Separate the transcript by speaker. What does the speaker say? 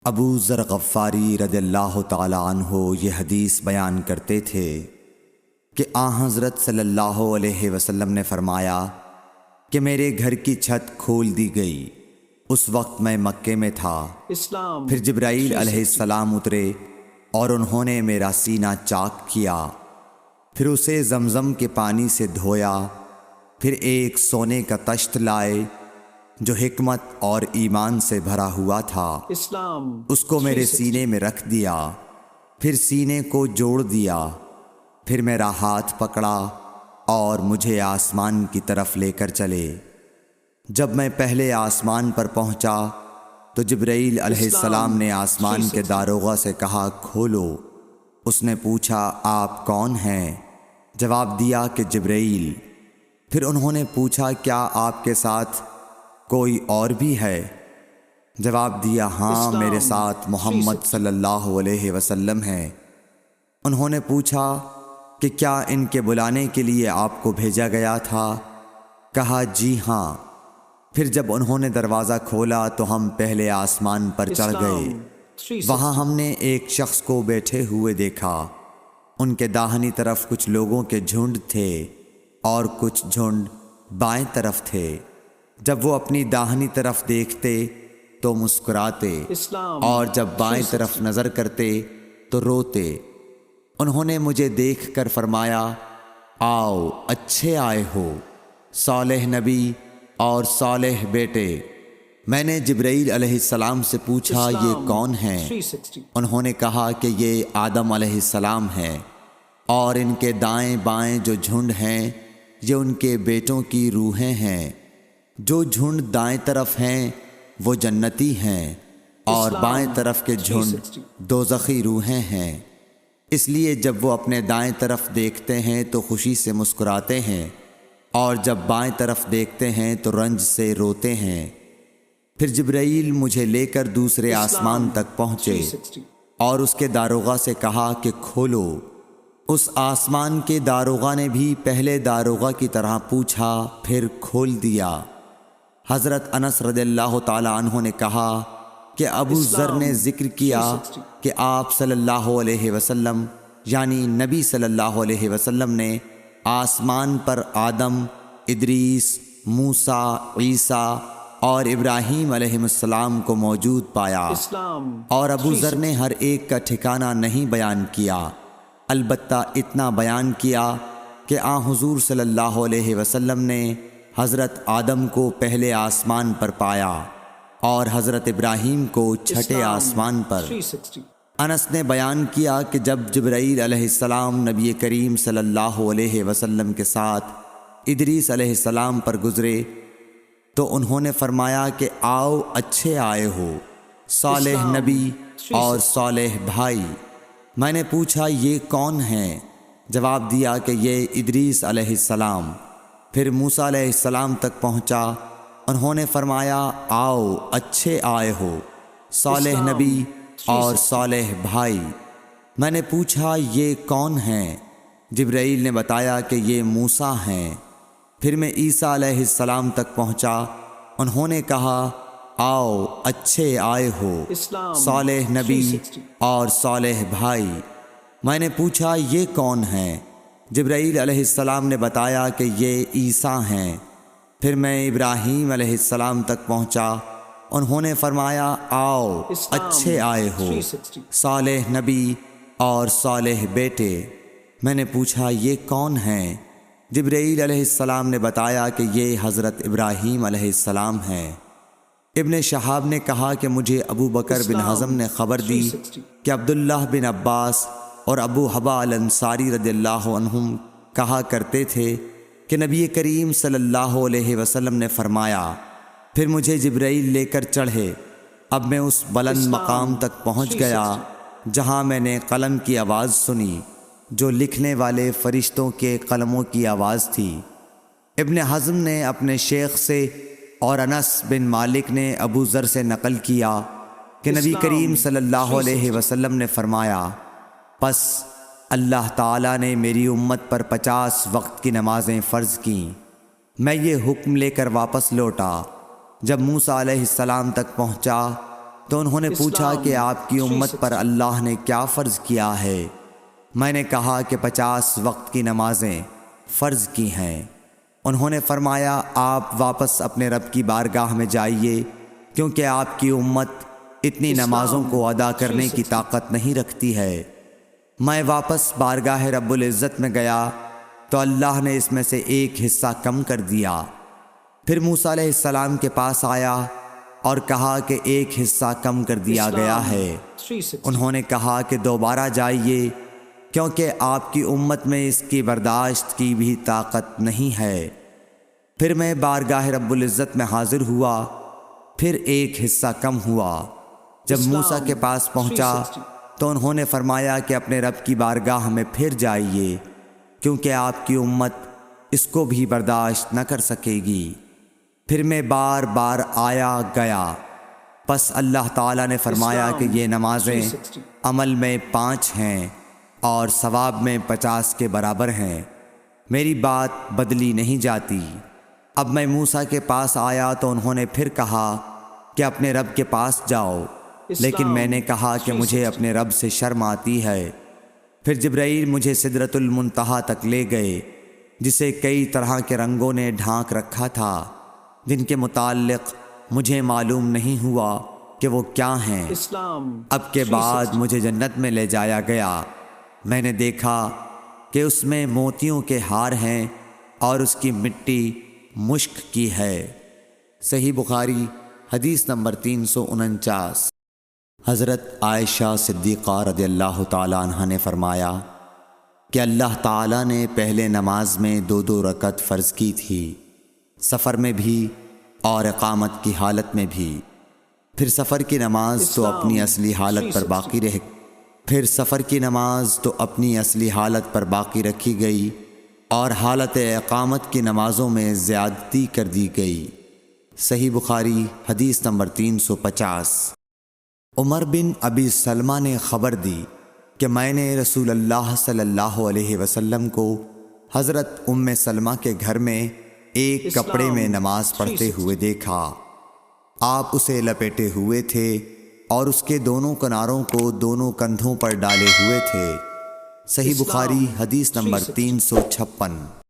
Speaker 1: ابو ذر غفاری رضی اللہ تعالی عنہ یہ حدیث بیان کرتے تھے کہ حضرت صلی اللہ علیہ وسلم نے فرمایا کہ میرے گھر کی چھت کھول دی گئی۔ اس وقت میں مکے میں تھا۔ پھر جبرائیل علیہ السلام اترے اور انہوں نے میرا سینہ چاک کیا، پھر اسے زمزم کے پانی سے دھویا، پھر ایک سونے کا تشت لائے جو حکمت اور ایمان سے بھرا ہوا تھا، اس کو میرے سینے میں رکھ دیا، پھر سینے کو جوڑ دیا، پھر میرا ہاتھ پکڑا اور مجھے آسمان کی طرف لے کر چلے۔ جب میں پہلے آسمان پر پہنچا تو جبرائیل علیہ السلام نے آسمان کے داروغہ سے کہا کھولو۔ اس نے پوچھا آپ کون ہیں؟ جواب دیا کہ جبرائیل۔ پھر انہوں نے پوچھا کیا آپ کے ساتھ کوئی اور بھی ہے؟ جواب دیا ہاں، میرے ساتھ محمد صلی اللہ علیہ وسلم ہے۔ انہوں نے پوچھا کہ کیا ان کے بلانے کے لیے آپ کو بھیجا گیا تھا؟ کہا جی ہاں۔ پھر جب انہوں نے دروازہ کھولا تو ہم پہلے آسمان پر چڑھ گئے۔ وہاں ہم نے ایک شخص کو بیٹھے ہوئے دیکھا۔ ان کے داہنی طرف کچھ لوگوں کے جھنڈ تھے اور کچھ جھنڈ بائیں طرف تھے۔ جب وہ اپنی داہنی طرف دیکھتے تو مسکراتے اور جب بائیں طرف نظر کرتے تو روتے۔ انہوں نے مجھے دیکھ کر فرمایا آؤ اچھے آئے ہو، صالح نبی اور صالح بیٹے۔ میں نے جبرائیل علیہ السلام سے پوچھا یہ کون ہیں؟ انہوں نے کہا کہ یہ آدم علیہ السلام ہیں، اور ان کے دائیں بائیں جو جھنڈ ہیں یہ ان کے بیٹوں کی روحیں ہیں۔ جو جھنڈ دائیں طرف ہیں وہ جنتی ہیں، اور بائیں طرف کے جھنڈ دوزخی روحیں ہیں۔ اس لیے جب وہ اپنے دائیں طرف دیکھتے ہیں تو خوشی سے مسکراتے ہیں، اور جب بائیں طرف دیکھتے ہیں تو رنج سے روتے ہیں۔ پھر جبرائیل مجھے لے کر دوسرے آسمان تک پہنچے اور اس کے داروغہ سے کہا کہ کھولو۔ اس آسمان کے داروغہ نے بھی پہلے داروغہ کی طرح پوچھا، پھر کھول دیا۔ حضرت انس رضی اللہ تعالی عنہ نے کہا کہ ابو ذر نے ذکر کیا کہ آپ صلی اللہ علیہ وسلم یعنی نبی صلی اللہ علیہ وسلم نے آسمان پر آدم، ادریس، موسیٰ، عیسیٰ اور ابراہیم علیہ السلام کو موجود پایا، اور ابو ذر نے ہر ایک کا ٹھکانہ نہیں بیان کیا، البتہ اتنا بیان کیا کہ حضور صلی اللہ علیہ وسلم نے حضرت آدم کو پہلے آسمان پر پایا اور حضرت ابراہیم کو چھٹے آسمان پر۔ انس نے بیان کیا کہ جب جبرائیل علیہ السلام نبی کریم صلی اللہ علیہ وسلم کے ساتھ ادریس علیہ السلام پر گزرے تو انہوں نے فرمایا کہ آؤ اچھے آئے ہو، صالح نبی اور صالح بھائی۔ میں نے پوچھا یہ کون ہیں؟ جواب دیا کہ یہ ادریس علیہ السلام۔ پھر موسیٰ علیہ السلام تک پہنچا۔ انہوں نے فرمایا آؤ اچھے آئے ہو، صالح نبی اور صالح بھائی۔ میں نے پوچھا یہ کون ہیں؟ جبرائیل نے بتایا کہ یہ موسیٰ ہیں۔ پھر میں عیسیٰ علیہ السلام تک پہنچا۔ انہوں نے کہا آؤ اچھے آئے ہو، صالح نبی اور صالح بھائی۔ میں نے پوچھا یہ کون ہیں؟ جبرائیل علیہ السلام نے بتایا کہ یہ عیسیٰ ہیں۔ پھر میں ابراہیم علیہ السلام تک پہنچا۔ انہوں نے فرمایا آؤ اچھے آئے ہو، صالح نبی اور صالح بیٹے۔ میں نے پوچھا یہ کون ہیں؟ جبرائیل علیہ السلام نے بتایا کہ یہ حضرت ابراہیم علیہ السلام ہیں۔ ابن شہاب نے کہا کہ مجھے ابو بکر بن حزم نے خبر دی کہ عبداللہ بن عباس اور ابو حبا الانصاری رضی اللہ عنہم کہا کرتے تھے کہ نبی کریم صلی اللہ علیہ وسلم نے فرمایا، پھر مجھے جبرائیل لے کر چڑھے۔ اب میں اس بلند مقام تک پہنچ گیا جہاں میں نے قلم کی آواز سنی جو لکھنے والے فرشتوں کے قلموں کی آواز تھی۔ ابن حزم نے اپنے شیخ سے اور انس بن مالک نے ابو ذر سے نقل کیا کہ نبی کریم صلی اللہ علیہ وسلم نے فرمایا، پس اللہ تعالیٰ نے میری امت پر 50 وقت کی نمازیں فرض کیں۔ میں یہ حکم لے کر واپس لوٹا۔ جب موسیٰ علیہ السلام تک پہنچا تو انہوں نے پوچھا کہ آپ کی امت پر اللہ نے کیا فرض کیا ہے؟ میں نے کہا کہ 50 وقت کی نمازیں فرض کی ہیں۔ انہوں نے فرمایا آپ واپس اپنے رب کی بارگاہ میں جائیے، کیونکہ آپ کی امت اتنی نمازوں کو ادا کرنے کی طاقت نہیں رکھتی ہے۔ میں واپس بارگاہ رب العزت میں گیا تو اللہ نے اس میں سے ایک حصہ کم کر دیا۔ پھر موسیٰ علیہ السلام کے پاس آیا اور کہا کہ ایک حصہ کم کر دیا گیا ہے۔ انہوں نے کہا کہ دوبارہ جائیے، کیونکہ آپ کی امت میں اس کی برداشت کی بھی طاقت نہیں ہے۔ پھر میں بارگاہ رب العزت میں حاضر ہوا، پھر ایک حصہ کم ہوا۔ جب موسیٰ کے پاس پہنچا تو انہوں نے فرمایا کہ اپنے رب کی بارگاہ میں پھر جائیے، کیونکہ آپ کی امت اس کو بھی برداشت نہ کر سکے گی۔ پھر میں بار بار آیا گیا، پس اللہ تعالیٰ نے فرمایا کہ یہ نمازیں عمل میں 5 ہیں اور ثواب میں 50 کے برابر ہیں، میری بات بدلی نہیں جاتی۔ اب میں موسیٰ کے پاس آیا تو انہوں نے پھر کہا کہ اپنے رب کے پاس جاؤ، لیکن میں نے کہا کہ مجھے اپنے رب سے شرم آتی ہے۔ پھر جبرائیل مجھے سدرۃ المنتہا تک لے گئے، جسے کئی طرح کے رنگوں نے ڈھانک رکھا تھا، جن کے متعلق مجھے معلوم نہیں ہوا کہ وہ کیا ہیں۔ اب کے بعد مجھے جنت میں لے جایا گیا۔ میں نے دیکھا کہ اس میں موتیوں کے ہار ہیں اور اس کی مٹی مشک کی ہے۔ صحیح بخاری حدیث نمبر 349۔ حضرت عائشہ صدیقہ رضی اللہ تعالیٰ عنہ نے فرمایا کہ اللہ تعالیٰ نے پہلے نماز میں 2 رکعت فرض کی تھی، سفر میں بھی اور اقامت کی حالت میں بھی۔ پھر سفر کی نماز تو اپنی اصلی حالت پر باقی رکھی گئی اور حالت اقامت کی نمازوں میں زیادتی کر دی گئی۔ صحیح بخاری حدیث نمبر 350۔ عمر بن ابی سلمہ نے خبر دی کہ میں نے رسول اللہ صلی اللہ علیہ وسلم کو حضرت ام سلمہ کے گھر میں ایک کپڑے میں نماز پڑھتے ہوئے دیکھا۔ آپ اسے لپیٹے ہوئے تھے اور اس کے دونوں کناروں کو دونوں کندھوں پر ڈالے ہوئے تھے۔ صحیح بخاری حدیث نمبر 356۔